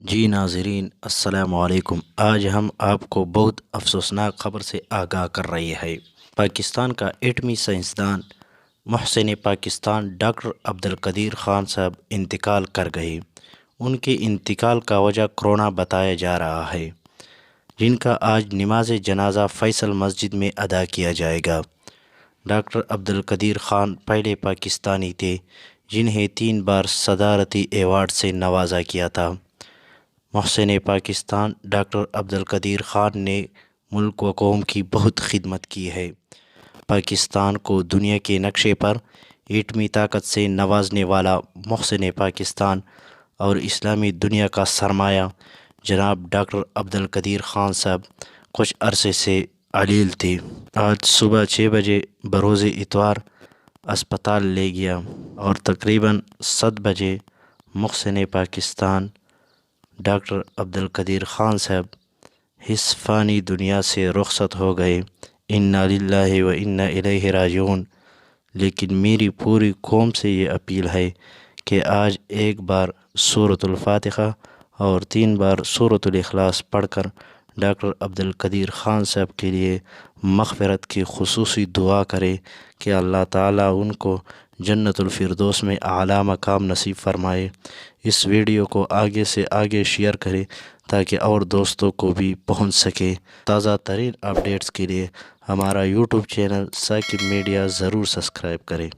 جی ناظرین السلام علیکم۔ آج ہم آپ کو بہت افسوسناک خبر سے آگاہ کر رہی ہے۔ پاکستان کا ایٹمی سائنسدان محسن پاکستان ڈاکٹر عبدالقدیر خان صاحب انتقال کر گئے۔ ان کے انتقال کا وجہ کرونا بتایا جا رہا ہے، جن کا آج نماز جنازہ فیصل مسجد میں ادا کیا جائے گا۔ ڈاکٹر عبدالقدیر خان پہلے پاکستانی تھے جنہیں 3 بار صدارتی ایوارڈ سے نوازا کیا تھا۔ محسن پاکستان ڈاکٹر عبدالقدیر خان نے ملک و قوم کی بہت خدمت کی ہے۔ پاکستان کو دنیا کے نقشے پر ایٹمی طاقت سے نوازنے والا محسن پاکستان اور اسلامی دنیا کا سرمایہ جناب ڈاکٹر عبدالقدیر خان صاحب کچھ عرصے سے علیل تھے۔ آج صبح 6 بجے بروز اتوار اسپتال لے گیا اور تقریباً 7 بجے محسن پاکستان ڈاکٹر عبدالقدیر خان صاحب اس فانی دنیا سے رخصت ہو گئے۔ انا للہ و انا الیہ راجعون۔ لیکن میری پوری قوم سے یہ اپیل ہے کہ آج ایک بار سورۃ الفاتحہ اور 3 بار سورۃ الاخلاص پڑھ کر ڈاکٹر عبدالقدیر خان صاحب کے لیے مغفرت کی خصوصی دعا کرے کہ اللہ تعالیٰ ان کو جنت الفردوس میں اعلیٰ مقام نصیب فرمائے۔ اس ویڈیو کو آگے سے آگے شیئر کرے تاکہ اور دوستوں کو بھی پہنچ سکے۔ تازہ ترین اپڈیٹس کے لیے ہمارا یوٹیوب چینل ثاقب میڈیا ضرور سبسکرائب کریں۔